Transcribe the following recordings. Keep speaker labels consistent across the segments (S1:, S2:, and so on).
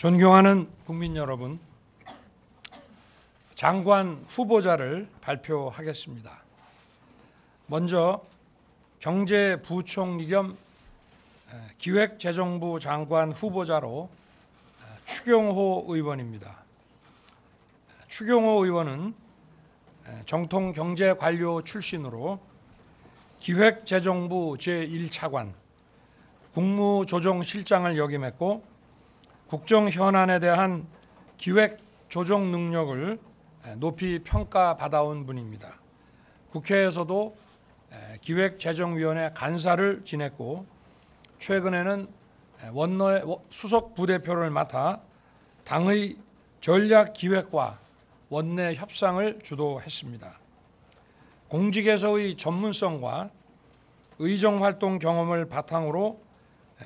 S1: 존경하는 국민 여러분, 장관 후보자를 발표하겠습니다. 먼저 경제부총리 겸 기획재정부 장관 후보자로 추경호 의원입니다. 추경호 의원은 정통 경제관료 출신으로 기획재정부 제1차관, 국무조정실장을 역임했고 국정 현안에 대한 기획 조정 능력을 높이 평가받아온 분입니다. 국회에서도 기획재정위원회 간사를 지냈고 최근에는 원내 수석 부대표를 맡아 당의 전략기획과 원내 협상을 주도했습니다. 공직에서의 전문성과 의정활동 경험을 바탕으로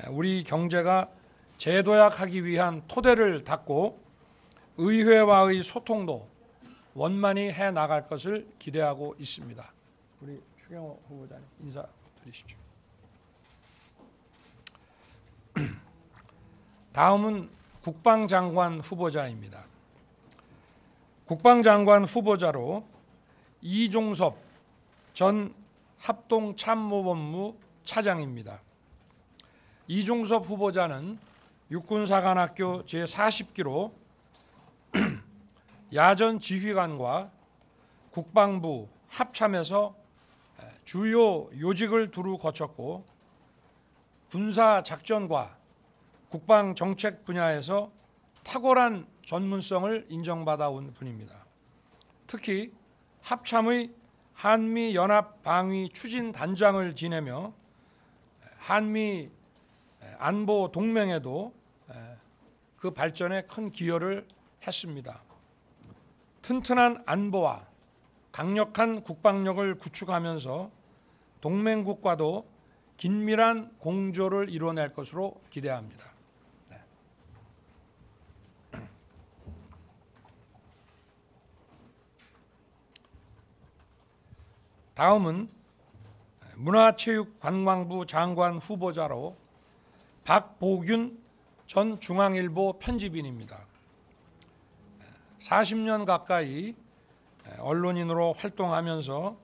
S1: 우리 경제가 재도약하기 위한 토대를 닦고 의회와의 소통도 원만히 해나갈 것을 기대하고 있습니다. 우리 추경호 후보자님 인사드리시죠. 다음은 국방장관 후보자입니다. 국방장관 후보자로 이종섭 전 합동참모본부 차장입니다. 이종섭 후보자는 육군사관학교 제40기로 야전 지휘관과 국방부 합참에서 주요 요직을 두루 거쳤고 군사작전과 국방정책 분야에서 탁월한 전문성을 인정받아온 분입니다. 특히 합참의 한미연합방위 추진단장을 지내며 한미 안보 동맹에도 그 발전에 큰 기여를 했습니다. 튼튼한 안보와 강력한 국방력을 구축하면서 동맹국과도 긴밀한 공조를 이뤄낼 것으로 기대합니다. 다음은 문화체육관광부 장관 후보자로 박보균 전 중앙일보 편집인입니다. 40년 가까이 언론인으로 활동하면서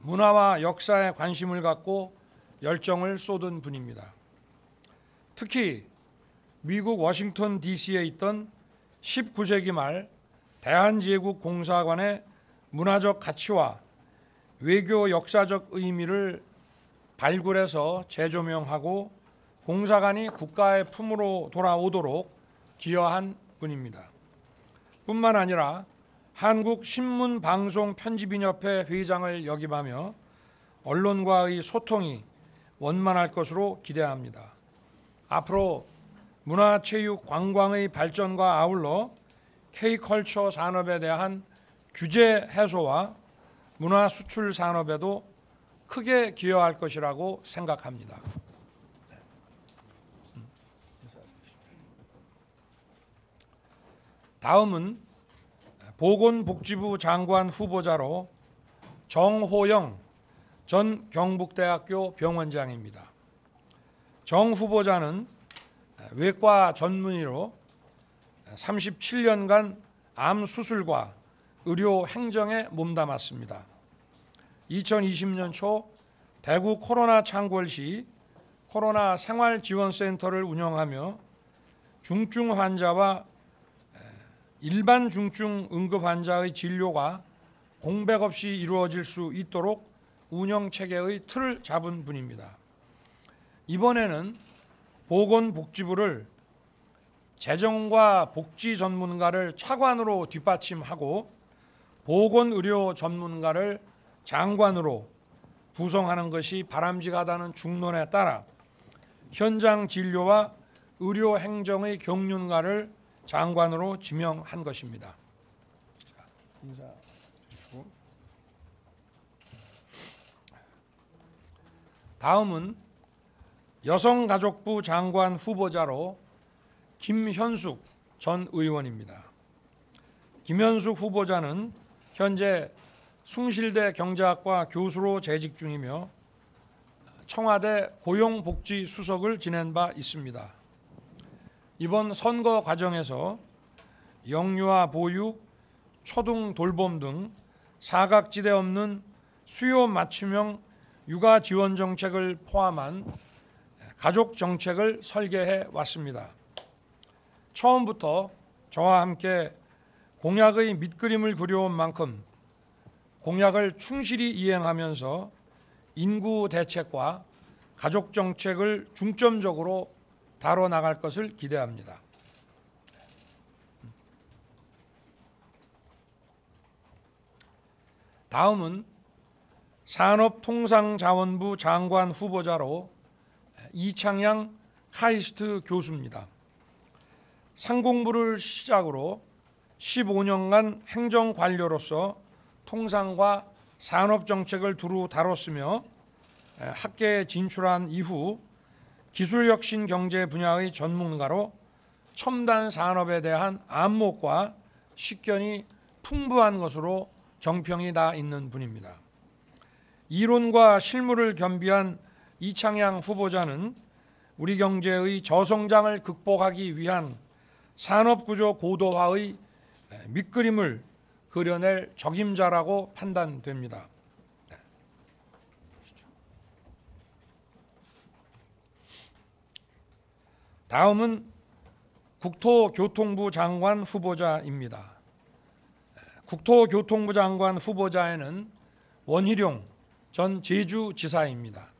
S1: 문화와 역사에 관심을 갖고 열정을 쏟은 분입니다. 특히 미국 워싱턴 DC에 있던 19세기 말 대한제국공사관의 문화적 가치와 외교 역사적 의미를 발굴해서 재조명하고 공사관이 국가의 품으로 돌아오도록 기여한 분입니다. 뿐만 아니라 한국신문방송편집인협회 회장을 역임하며 언론과의 소통이 원만할 것으로 기대합니다. 앞으로 문화체육관광의 발전과 아울러 K컬처 산업에 대한 규제 해소와 문화 수출 산업에도 크게 기여할 것이라고 생각합니다. 다음은 보건복지부 장관 후보자로 정호영 전 경북대학교 병원장입니다. 정 후보자는 외과 전문의로 37년간 암 수술과 의료 행정에 몸담았습니다. 2020년 초 대구 코로나 창궐 시 코로나 생활지원센터를 운영하며 중증 환자와 일반 중증 응급 환자의 진료가 공백 없이 이루어질 수 있도록 운영 체계의 틀을 잡은 분입니다. 이번에는 보건복지부를 재정과 복지 전문가를 차관으로 뒷받침하고 보건의료 전문가를 장관으로 구성하는 것이 바람직하다는 중론에 따라 현장 진료와 의료 행정의 경륜가를 장관으로 지명한 것입니다. 인사 주시고. 다음은 여성가족부 장관 후보자로 김현숙 전 의원입니다. 김현숙 후보자는 현재 숭실대 경제학과 교수로 재직 중이며 청와대 고용복지수석을 지낸 바 있습니다. 이번 선거 과정에서 영유아 보육, 초등 돌봄 등 사각지대 없는 수요 맞춤형 육아 지원 정책을 포함한 가족 정책을 설계해 왔습니다. 처음부터 저와 함께 공약의 밑그림을 그려온 만큼 공약을 충실히 이행하면서 인구 대책과 가족 정책을 중점적으로 다뤄 나갈 것을 기대합니다. 다음은 산업통상자원부 장관 후보자로 이창양 카이스트 교수입니다. 상공부를 시작으로 15년간 행정관료로서 통상과 산업정책을 두루 다뤘으며 학계에 진출한 이후 기술혁신 경제 분야의 전문가로 첨단 산업에 대한 안목과 식견이 풍부한 것으로 정평이 나 있는 분입니다. 이론과 실무를 겸비한 이창양 후보자는 우리 경제의 저성장을 극복하기 위한 산업구조 고도화의 밑그림을 그려낼 적임자라고 판단됩니다. 다음은 국토교통부 장관 후보자입니다. 국토교통부 장관 후보자에는 원희룡 전 제주지사입니다.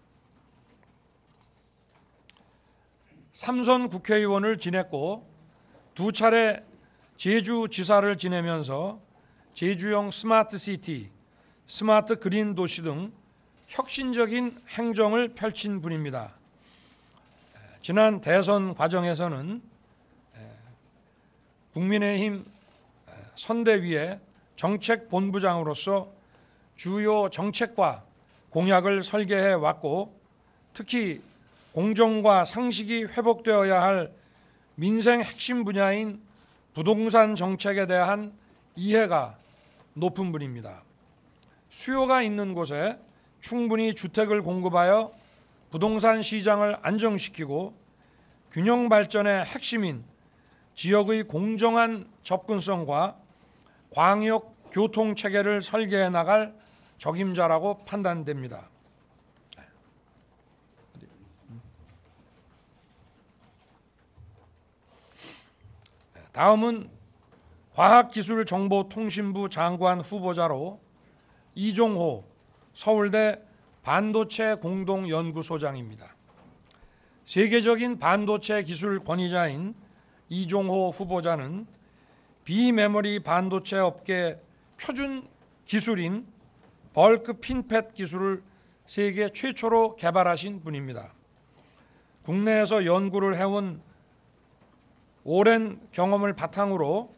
S1: 3선 국회의원을 지냈고 2차례 제주지사를 지내면서 제주형 스마트시티, 스마트 그린 도시 등 혁신적인 행정을 펼친 분입니다. 지난 대선 과정에서는 국민의힘 선대위의 정책본부장으로서 주요 정책과 공약을 설계해 왔고, 특히 공정과 상식이 회복되어야 할 민생 핵심 분야인 부동산 정책에 대한 이해가 높은 분입니다. 수요가 있는 곳에 충분히 주택을 공급하여 부동산 시장을 안정시키고 균형 발전의 핵심인 지역의 공정한 접근성과 광역 교통 체계를 설계해 나갈 적임자라고 판단됩니다. 다음은 과학기술정보통신부 장관 후보자로 이종호 서울대 반도체 공동연구소장입니다. 세계적인 반도체 기술 권위자인 이종호 후보자는 비메모리 반도체 업계 표준 기술인 벌크 핀팻 기술을 세계 최초로 개발하신 분입니다. 국내에서 연구를 해온 오랜 경험을 바탕으로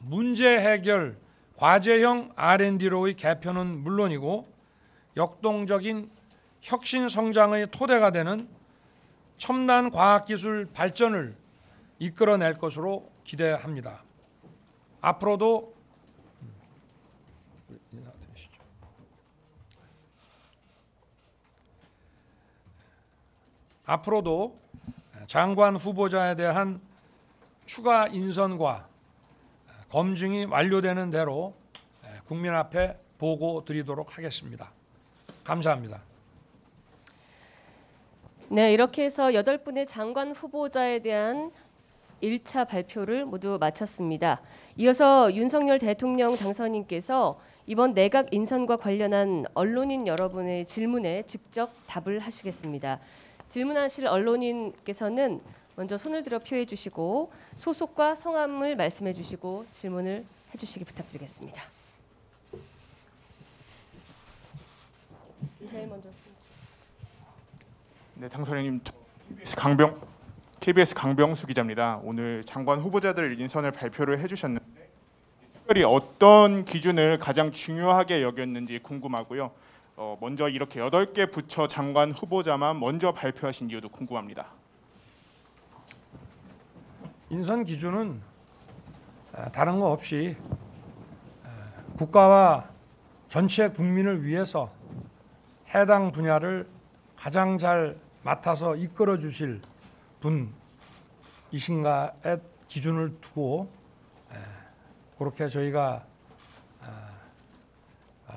S1: 문제 해결, 과제형 R&D로의 개편은 물론이고 역동적인 혁신 성장의 토대가 되는 첨단 과학기술 발전을 이끌어낼 것으로 기대합니다. 앞으로도 장관 후보자에 대한 추가 인선과 검증이 완료되는 대로 국민 앞에 보고 드리도록 하겠습니다. 감사합니다.
S2: 네, 이렇게 해서 8분의 장관 후보자에 대한 1차 발표를 모두 마쳤습니다. 이어서 윤석열 대통령 당선인께서 이번 내각 인선과 관련한 언론인 여러분의 질문에 직접 답을 하시겠습니다. 질문하실 언론인께서는 먼저 손을 들어 표해 주시고 소속과 성함을 말씀해 주시고 질문을 해 주시기 부탁드리겠습니다. 제일 먼저.
S3: 네, 당선인님, KBS 강병수 기자입니다. 오늘 장관 후보자들 인선을 발표를 해주셨는데 특별히 어떤 기준을 가장 중요하게 여겼는지 궁금하고요. 먼저 이렇게 8개 부처 장관 후보자만 먼저 발표하신 이유도 궁금합니다.
S1: 인선 기준은 다른 거 없이 국가와 전체 국민을 위해서 해당 분야를 가장 잘 맡아서 이끌어 주실 분 이신가의 기준을 두고 그렇게 저희가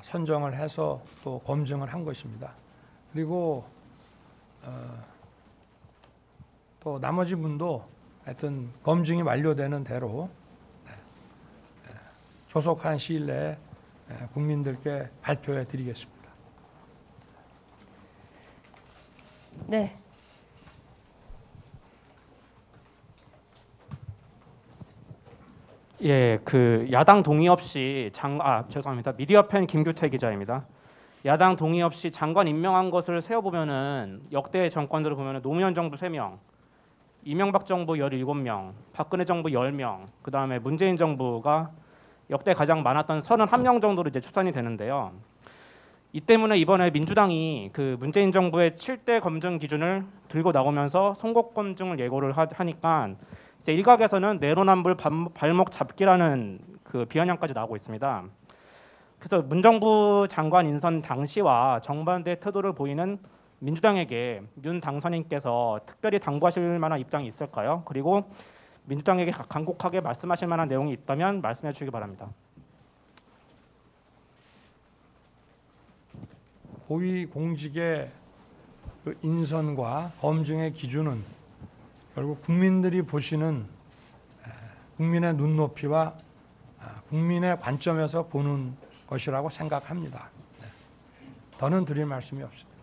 S1: 선정을 해서 또 검증을 한 것입니다. 그리고 또 나머지 분도 하여튼 검증이 완료되는 대로 조속한 시일 내에 국민들께 발표해 드리겠습니다.
S2: 네.
S4: 예, 그 야당 동의 없이 죄송합니다. 미디어팬 김규태 기자입니다. 야당 동의 없이 장관 임명한 것을 세어보면은 역대 정권들을 보면은 노무현 정부 3명, 이명박 정부 17명, 박근혜 정부 10명, 그 다음에 문재인 정부가 역대 가장 많았던 31명 정도로 이제 추산이 되는데요. 이 때문에 이번에 민주당이 그 문재인 정부의 7대 검증 기준을 들고 나오면서 송곳 검증을 예고를 하니까 이제 일각에서는 내로남불 발목 잡기라는 그 비아냥까지 나오고 있습니다. 그래서 문정부 장관 인선 당시와 정반대 태도를 보이는 민주당에게 윤 당선인께서 특별히 당부하실 만한 입장이 있을까요? 그리고 민주당에게 간곡하게 말씀하실 만한 내용이 있다면 말씀해 주시기 바랍니다.
S1: 고위 공직의 그 인선과 검증의 기준은 결국 국민들이 보시는 국민의 눈높이와 국민의 관점에서 보는 것이라고 생각합니다. 더는 드릴 말씀이 없습니다.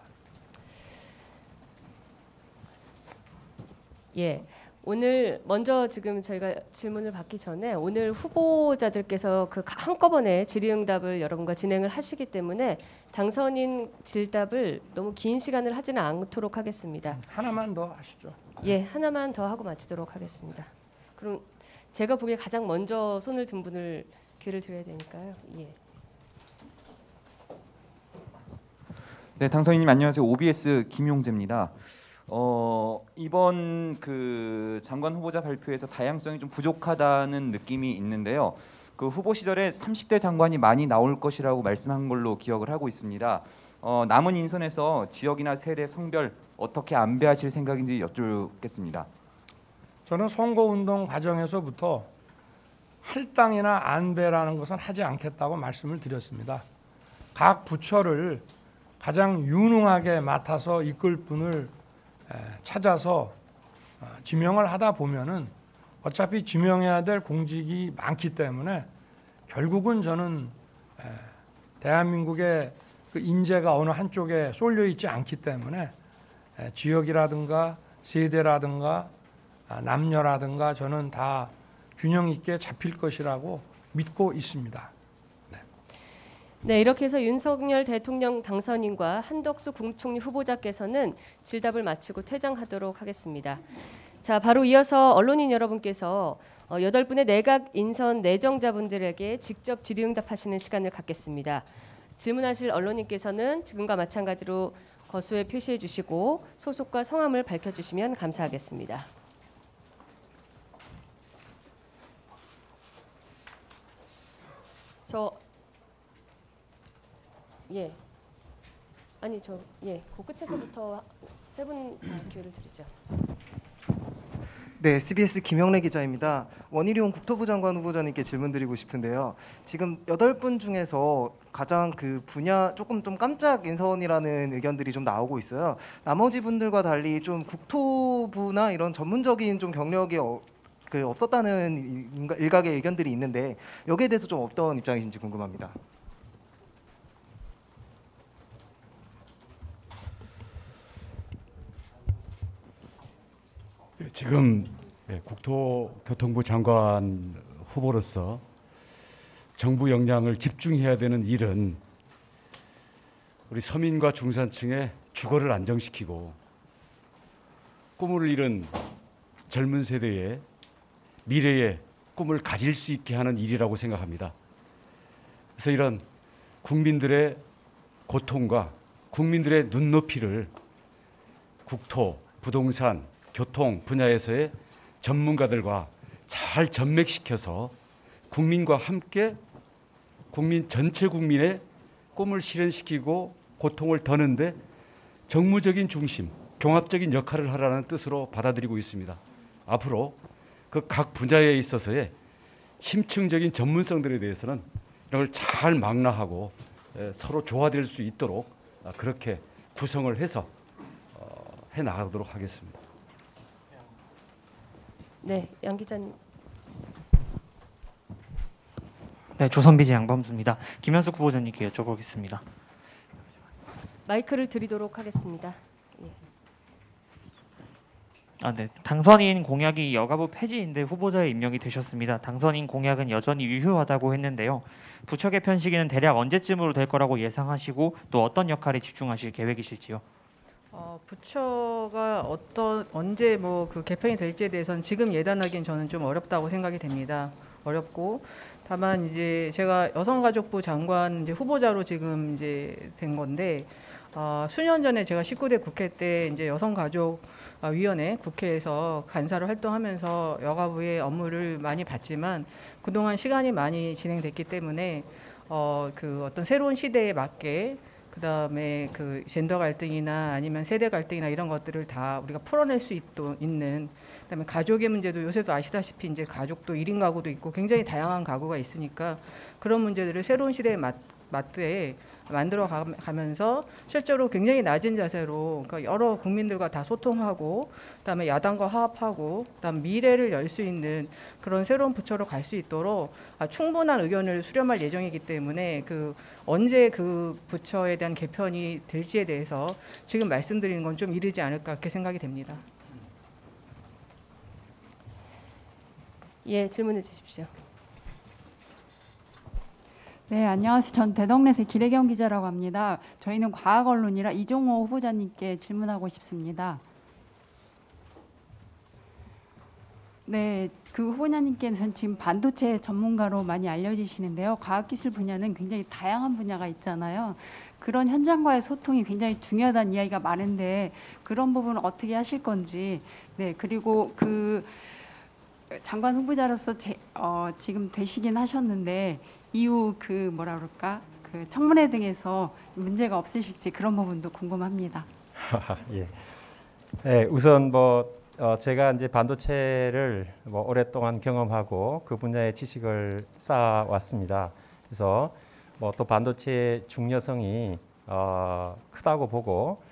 S2: 예. 오늘 먼저 지금 저희가 질문을 받기 전에 오늘 후보자들께서 그 한꺼번에 질의응답을 여러분과 진행을 하시기 때문에 당선인 질답을 너무 긴 시간을 하지는 않도록 하겠습니다.
S1: 하나만 더 하시죠.
S2: 예, 하나만 더 하고 마치도록 하겠습니다. 그럼 제가 보기에 가장 먼저 손을 든 분을 기회를 드려야 되니까요. 예.
S5: 네, 당선인님 안녕하세요. OBS 김용재입니다. 이번 그 장관 후보자 발표에서 다양성이 좀 부족하다는 느낌이 있는데요. 그 후보 시절에 30대 장관이 많이 나올 것이라고 말씀한 걸로 기억을 하고 있습니다. 남은 인선에서 지역이나 세대, 성별 어떻게 안배하실 생각인지 여쭙겠습니다.
S1: 저는 선거운동 과정에서부터 할당이나 안배라는 것은 하지 않겠다고 말씀을 드렸습니다. 각 부처를 가장 유능하게 맡아서 이끌 분을 찾아서 지명을 하다 보면은 어차피 지명해야 될 공직이 많기 때문에 결국은 저는 대한민국의 그 인재가 어느 한쪽에 쏠려 있지 않기 때문에 지역이라든가 세대라든가 남녀라든가 저는 다 균형 있게 잡힐 것이라고 믿고 있습니다.
S2: 네, 이렇게 해서 윤석열 대통령 당선인과 한덕수 국무총리 후보자께서는 질답을 마치고 퇴장하도록 하겠습니다. 자, 바로 이어서 언론인 여러분께서 8분의 내각 인선 내정자분들에게 직접 질의응답하시는 시간을 갖겠습니다. 질문하실 언론인께서는 지금과 마찬가지로 거수에 표시해 주시고 소속과 성함을 밝혀주시면 감사하겠습니다. 그 끝에서부터 세 분 기회를 드리죠.
S6: 네, CBS 김영래 기자입니다. 원희룡 국토부 장관 후보자님께 질문드리고 싶은데요. 지금 8분 중에서 가장 그 분야 조금 좀 깜짝 인선이라는 의견들이 좀 나오고 있어요. 나머지 분들과 달리 좀 국토부나 이런 전문적인 좀 경력이 없었다는 일각의 의견들이 있는데 여기에 대해서 좀 어떤 입장이신지 궁금합니다.
S7: 지금 국토교통부 장관 후보로서 정부 역량을 집중해야 되는 일은 우리 서민과 중산층의 주거를 안정시키고 꿈을 잃은 젊은 세대의 미래의 꿈을 가질 수 있게 하는 일이라고 생각합니다. 그래서 이런 국민들의 고통과 국민들의 눈높이를 국토, 부동산, 교통 분야에서의 전문가들과 잘 전맥시켜서 국민과 함께 전체 국민의 꿈을 실현시키고 고통을 더는데 정무적인 중심, 종합적인 역할을 하라는 뜻으로 받아들이고 있습니다. 앞으로 그 각 분야에 있어서의 심층적인 전문성들에 대해서는 이런 걸 잘 망라하고 서로 조화될 수 있도록 그렇게 구성을 해서 해 나가도록 하겠습니다.
S2: 네, 양 기자님.
S8: 네, 조선비즈 양범수입니다. 김현숙 후보자님께 여쭤보겠습니다.
S2: 마이크를 드리도록 하겠습니다.
S8: 네. 당선인 공약이 여가부 폐지인데 후보자에 임명이 되셨습니다. 당선인 공약은 여전히 유효하다고 했는데요. 부처 개편 시기는 대략 언제쯤으로 될 거라고 예상하시고 또 어떤 역할에 집중하실 계획이실지요?
S9: 부처가 언제 그 개편이 될지에 대해서는 지금 예단하기는 저는 좀 어렵다고 생각이 됩니다. 어렵고 다만 이제 제가 여성가족부 장관 이제 후보자로 지금 이제 된 건데 수년 전에 제가 19대 국회 때 이제 여성가족위원회 국회에서 간사로 활동하면서 여가부의 업무를 많이 봤지만 그동안 시간이 많이 진행됐기 때문에 그 어떤 새로운 시대에 맞게 그다음에 그 젠더 갈등이나 아니면 세대 갈등이나 이런 것들을 다 우리가 풀어낼 수 있는 그다음에 가족의 문제도 요새도 아시다시피 이제 가족도 1인 가구도 있고 굉장히 다양한 가구가 있으니까 그런 문제들을 새로운 시대에 맞게 만들어 가면서 실제로 굉장히 낮은 자세로 그러니까 여러 국민들과 다 소통하고 그다음에 야당과 화합하고 그다음 미래를 열 수 있는 그런 새로운 부처로 갈 수 있도록 충분한 의견을 수렴할 예정이기 때문에 언제 그 부처에 대한 개편이 될지에 대해서 지금 말씀드리는 건 좀 이르지 않을까 그렇게 생각이 됩니다.
S2: 예, 질문해 주십시오.
S10: 네, 안녕하세요. 전 대덕넷의 기레경 기자라고 합니다. 저희는 과학 언론이라 이종호 후보자님께 질문하고 싶습니다. 네, 그 후보자님께서는 지금 반도체 전문가로 많이 알려지시는데요. 과학기술 분야는 굉장히 다양한 분야가 있잖아요. 그런 현장과의 소통이 굉장히 중요하다는 이야기가 많은데 그런 부분은 어떻게 하실 건지. 네, 그리고 그 장관 후보자로서 지금 되시긴 하셨는데 이후 그 청문회 등에서 문제가 없으실지 그런 부분도 궁금합니다.
S11: 예. 네, 우선 제가 이제 반도체를 오랫동안 경험하고 그 분야의 지식을 쌓아왔습니다. 그래서 또 반도체의 중요성이 크다고 보고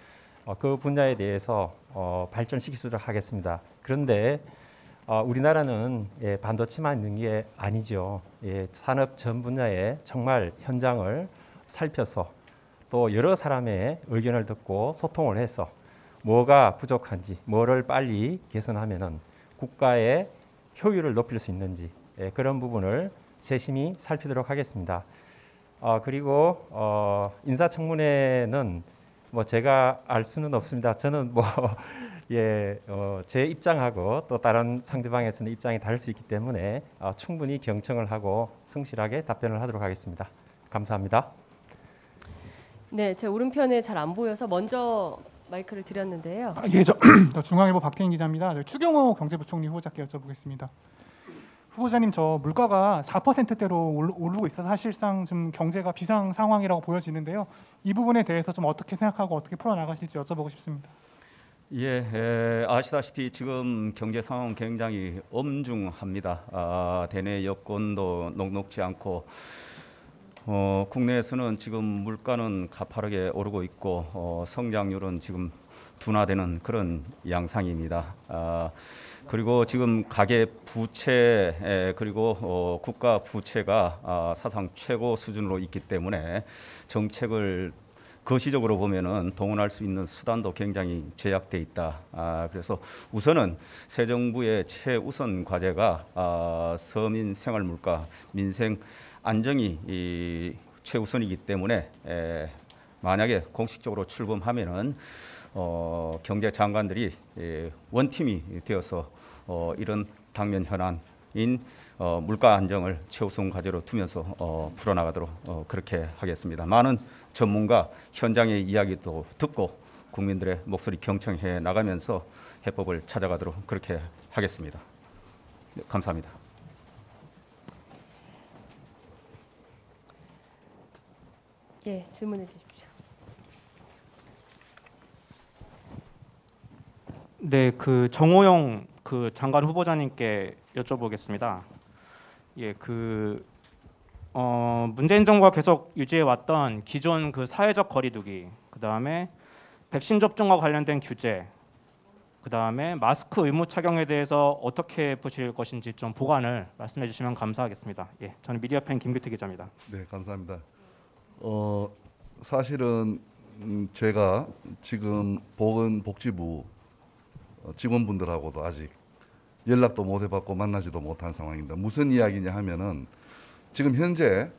S11: 그 분야에 대해서 발전시키도록 하겠습니다. 그런데 우리나라는 반도체만 있는 게 아니죠. 산업 전 분야의 정말 현장을 살펴서 또 여러 사람의 의견을 듣고 소통을 해서 뭐가 부족한지, 뭐를 빨리 개선하면은 국가의 효율을 높일 수 있는지 그런 부분을 세심히 살피도록 하겠습니다. 그리고 인사청문회는 제가 알 수는 없습니다. 저는 제 입장하고 또 다른 상대방에서는 입장이 다를 수 있기 때문에 충분히 경청을 하고 성실하게 답변을 하도록 하겠습니다. 감사합니다.
S2: 네, 제 오른편에 잘 안 보여서 먼저 마이크를 드렸는데요.
S12: 예, 저 중앙일보 박태인 기자입니다. 추경호 경제부총리 후보자께 여쭤보겠습니다. 후보자님, 저 물가가 4%대로 오르고 있어서 사실상 좀 경제가 비상 상황이라고 보여지는데요. 이 부분에 대해서 좀 어떻게 생각하고 어떻게 풀어나가실지 여쭤보고 싶습니다.
S13: 예, 아시다시피 지금 경제 상황은 굉장히 엄중합니다. 대내 여건도 녹록지 않고 국내에서는 지금 물가는 가파르게 오르고 있고 성장률은 지금 둔화되는 그런 양상입니다. 그리고 지금 가계 부채 그리고 국가 부채가 사상 최고 수준으로 있기 때문에 정책을 거시적으로 보면은 동원할 수 있는 수단도 굉장히 제약돼 있다. 그래서 우선은 새 정부의 최우선 과제가 서민 생활 물가, 민생 안정이 최우선이기 때문에 만약에 공식적으로 출범하면은 경제 장관들이 원팀이 되어서 이런 당면 현안인 물가 안정을 최우선 과제로 두면서 풀어나가도록 그렇게 하겠습니다. 많은 전문가 현장의 이야기도 듣고 국민들의 목소리 경청해 나가면서 해법을 찾아가도록 그렇게 하겠습니다. 네, 감사합니다.
S2: 예, 질문해 주십시오.
S4: 네, 그 정호영 그 장관 후보자님께 여쭤보겠습니다. 예, 문재인 정부가 계속 유지해 왔던 기존 그 사회적 거리두기, 그 다음에 백신 접종과 관련된 규제, 그 다음에 마스크 의무 착용에 대해서 어떻게 보실 것인지 좀 보관을 말씀해 주시면 감사하겠습니다. 예, 저는 미디어팬 김규태 기자입니다.
S14: 네, 감사합니다. 사실은 제가 지금 보건복지부 직원분들하고도 아직 연락도 못 해봤고 만나지도 못한 상황입니다. 무슨 이야기냐 하면은 지금 현재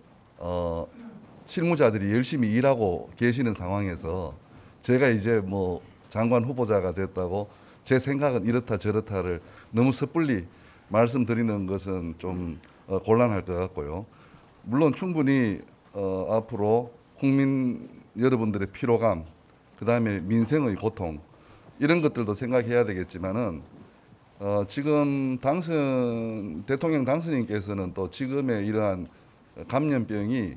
S14: 실무자들이 열심히 일하고 계시는 상황에서 제가 이제 뭐 장관 후보자가 됐다고 제 생각은 이렇다 저렇다를 너무 섣불리 말씀드리는 것은 좀 곤란할 것 같고요. 물론 충분히 앞으로 국민 여러분들의 피로감, 그다음에 민생의 고통 이런 것들도 생각해야 되겠지만은 지금 대통령 당선인께서는 또 지금의 이러한 감염병이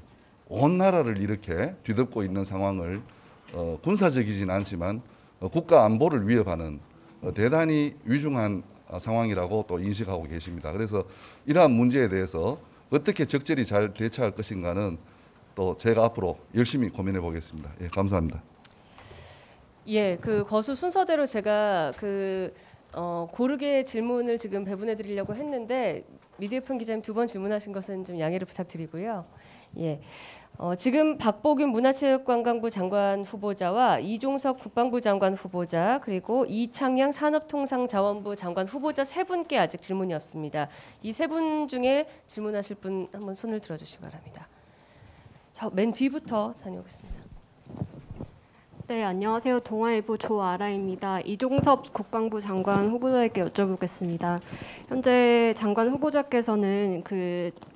S14: 온 나라를 이렇게 뒤덮고 있는 상황을 군사적이진 않지만 국가 안보를 위협하는 대단히 위중한 상황이라고 또 인식하고 계십니다. 그래서 이러한 문제에 대해서 어떻게 적절히 잘 대처할 것인가는 또 제가 앞으로 열심히 고민해 보겠습니다. 예, 감사합니다.
S2: 예, 그 거수 순서대로 제가 고르게 질문을 지금 배분해 드리려고 했는데 미디어편 기자님 2번 질문하신 것은 좀 양해를 부탁드리고요. 예. 지금 박보균 문화체육관광부 장관 후보자와 이종석 국방부 장관 후보자 그리고 이창양 산업통상자원부 장관 후보자 3분께 아직 질문이 없습니다. 이 3분 중에 질문하실 분 한번 손을 들어주시기 바랍니다. 맨 뒤부터 다녀오겠습니다.
S15: 네, 안녕하세요. 동아일보 조아라입니다. 이종섭 국방부 장관 후보자에게 여쭤보겠습니다. 현재 장관 후보자께서는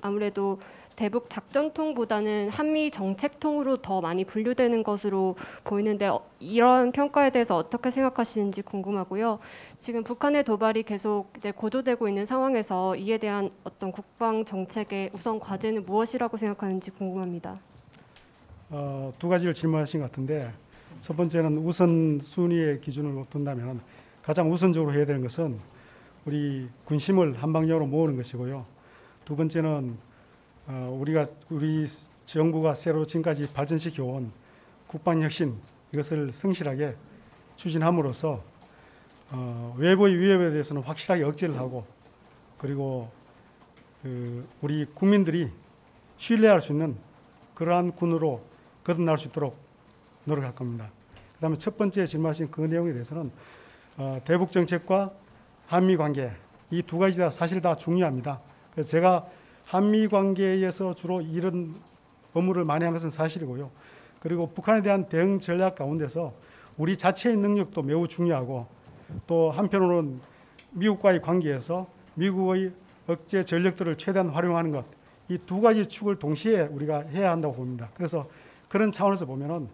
S15: 아무래도 대북 작전통보다는 한미 정책통으로 더 많이 분류되는 것으로 보이는데 이런 평가에 대해서 어떻게 생각하시는지 궁금하고요. 지금 북한의 도발이 계속 이제 고조되고 있는 상황에서 이에 대한 어떤 국방 정책의 우선 과제는 무엇이라고 생각하는지 궁금합니다.
S16: 2가지를 질문하신 것 같은데 첫 번째는 우선순위의 기준을 둔다면 가장 우선적으로 해야 되는 것은 우리 군심을 한방향으로 모으는 것이고요. 두 번째는 우리 정부가 새로 지금까지 발전시켜온 국방혁신 이것을 성실하게 추진함으로써 외부의 위협에 대해서는 확실하게 억제를 하고 그리고 우리 국민들이 신뢰할 수 있는 그러한 군으로 거듭날 수 있도록 노력할 겁니다. 그다음에 첫 번째 질문하신 그 내용에 대해서는 대북 정책과 한미 관계 이 2가지 다 사실 다 중요합니다. 그래서 제가 한미 관계에서 주로 이런 업무를 많이 한 것은 사실이고요. 그리고 북한에 대한 대응 전략 가운데서 우리 자체의 능력도 매우 중요하고 또 한편으로는 미국과의 관계에서 미국의 억제 전력들을 최대한 활용하는 것, 이 2가지 축을 동시에 우리가 해야 한다고 봅니다. 그래서 그런 차원에서 보면은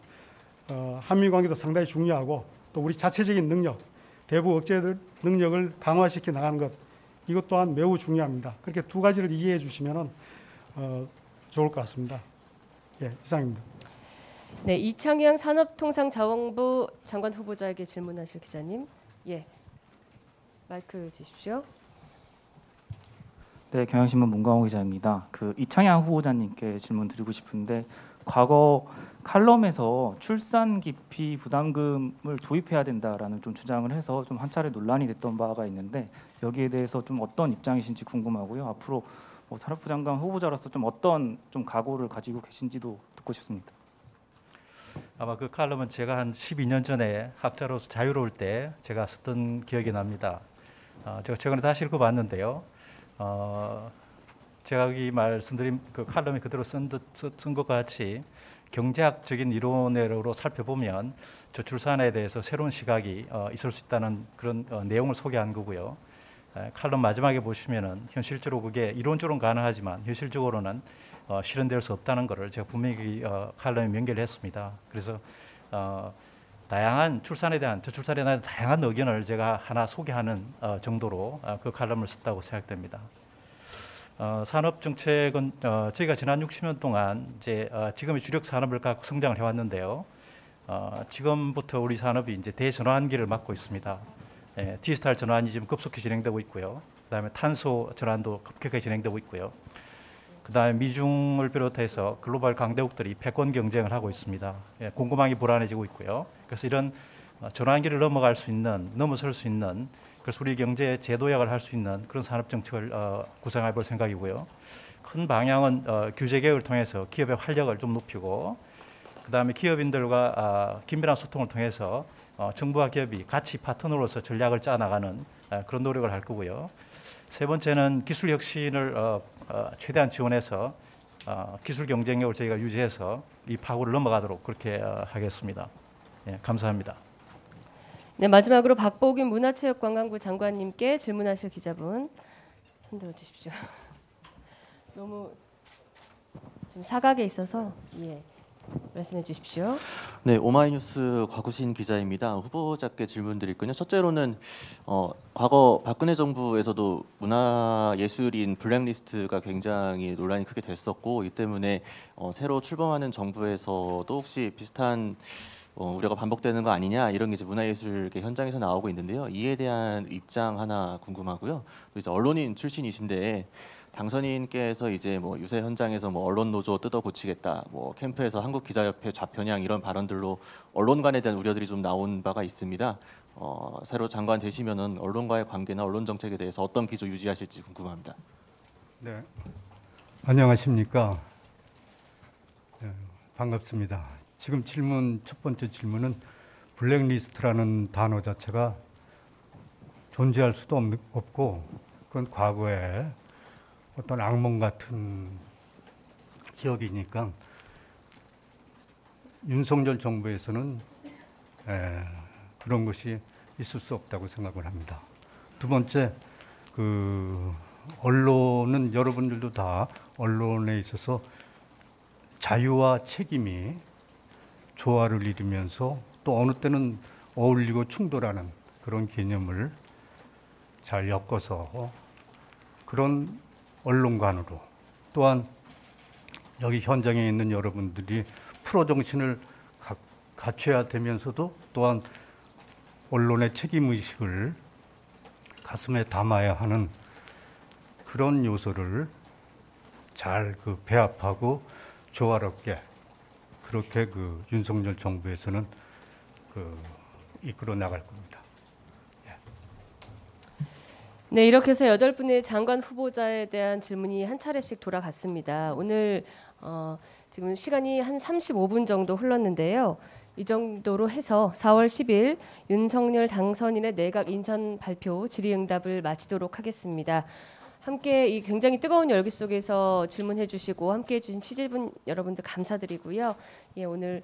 S16: 한미 관계도 상당히 중요하고 또 우리 자체적인 능력, 대북 억제 능력을 강화시켜 나가는 것, 이것 또한 매우 중요합니다. 그렇게 2가지를 이해해 주시면 좋을 것 같습니다. 예, 이상입니다.
S2: 네, 이창양 산업통상자원부 장관 후보자에게 질문하실 기자님, 예, 마이크 주십시오.
S17: 네, 경향신문 문광호 기자입니다. 이창양 후보자님께 질문 드리고 싶은데 과거 칼럼에서 출산 기피 부담금을 도입해야 된다라는 좀 주장을 해서 좀 한 차례 논란이 됐던 바가 있는데 여기에 대해서 좀 어떤 입장이신지 궁금하고요. 앞으로 산업부 장관 후보자로서 좀 어떤 좀 각오를 가지고 계신지도 듣고 싶습니다.
S18: 아마 그 칼럼은 제가 한 12년 전에 학자로서 자유로울 때 제가 썼던 기억이 납니다. 제가 최근에 다시 읽어봤는데요. 제가 여기 말씀드린 그 칼럼에 그대로 쓴 것 같이 경제학적인 이론으로 살펴보면 저출산에 대해서 새로운 시각이 있을 수 있다는 그런 내용을 소개한 거고요. 칼럼 마지막에 보시면은 현실적으로 그게 이론적으로는 가능하지만 현실적으로는 실현될 수 없다는 것을 제가 분명히 칼럼에 명기를 했습니다. 그래서 다양한 출산에 대한 저출산에 대한 다양한 의견을 제가 하나 소개하는 정도로 그 칼럼을 썼다고 생각됩니다. 산업 정책은 저희가 지난 60년 동안 이제 지금의 주력 산업을 갖고 성장을 해왔는데요. 지금부터 우리 산업이 이제 대전환기를 맞고 있습니다. 디지털 전환이 지금 급속히 진행되고 있고요. 그다음에 탄소 전환도 급격하게 진행되고 있고요. 그다음에 미중을 비롯해서 글로벌 강대국들이 패권 경쟁을 하고 있습니다. 공급망이 불안해지고 있고요. 그래서 이런 전환기를 넘어설 수 있는 그래서 우리 경제의 제도약을 할 수 있는 그런 산업 정책을 구상해 볼 생각이고요. 큰 방향은 규제 개혁을 통해서 기업의 활력을 좀 높이고, 그다음에 기업인들과 긴밀한 소통을 통해서 정부와 기업이 같이 파트너로서 전략을 짜 나가는 그런 노력을 할 거고요. 세 번째는 기술 혁신을 최대한 지원해서 기술 경쟁력을 저희가 유지해서 이 파고를 넘어가도록 그렇게 하겠습니다. 예, 감사합니다.
S2: 네, 마지막으로 박보균 문화체육관광부 장관님께 질문하실 기자분 손들어 주십시오. 너무 지금 사각에 있어서 말씀해 주십시오.
S19: 네, 오마이뉴스 곽우신 기자입니다. 후보자께 질문드릴군요. 첫째로는 과거 박근혜 정부에서도 문화예술인 블랙리스트가 굉장히 논란이 크게 됐었고, 이 때문에 새로 출범하는 정부에서도 혹시 비슷한 우려가 반복되는 거 아니냐, 이런 게 이제 문화예술계 현장에서 나오고 있는데요. 이에 대한 입장 하나 궁금하고요. 또 이제 언론인 출신이신데 당선인께서 이제 뭐 유세 현장에서 뭐 언론 노조 뜯어 고치겠다, 뭐 캠프에서 한국기자협회 좌편향 이런 발언들로 언론관에 대한 우려들이 좀 나온 바가 있습니다. 새로 장관 되시면은 언론과의 관계나 언론 정책에 대해서 어떤 기조 유지하실지 궁금합니다.
S16: 네, 안녕하십니까. 네, 반갑습니다. 지금 첫 번째 질문은 블랙리스트라는 단어 자체가 존재할 수도 없고, 그건 과거에 어떤 악몽 같은 기억이니까 윤석열 정부에서는 그런 것이 있을 수 없다고 생각을 합니다. 두 번째, 언론은 여러분들도 다 언론에 있어서 자유와 책임이 조화를 이루면서 또 어느 때는 어울리고 충돌하는 그런 개념을 잘 엮어서 그런 언론관으로, 또한 여기 현장에 있는 여러분들이 프로 정신을 갖춰야 되면서도 또한 언론의 책임의식을 가슴에 담아야 하는 그런 요소를 잘 배합하고 조화롭게 그렇게 윤석열 정부에서는 이끌어 나갈 겁니다.
S2: 네, 이렇게 해서 8분의 장관 후보자에 대한 질문이 한 차례씩 돌아갔습니다. 오늘 지금 시간이 한 35분 정도 흘렀는데요. 이 정도로 해서 4월 10일 윤석열 당선인의 내각 인선 발표 질의응답을 마치도록 하겠습니다. 함께 이 굉장히 뜨거운 열기 속에서 질문해 주시고 함께해 주신 취재분 여러분들 감사드리고요. 오늘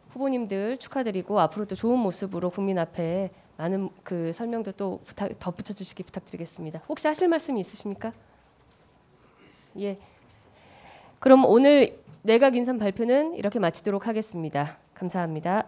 S2: 후보님들 축하드리고 앞으로도 좋은 모습으로 국민 앞에 많은 설명도 또 덧붙여 주시기 부탁드리겠습니다. 혹시 하실 말씀이 있으십니까? 그럼 오늘 내각 인선 발표는 이렇게 마치도록 하겠습니다. 감사합니다.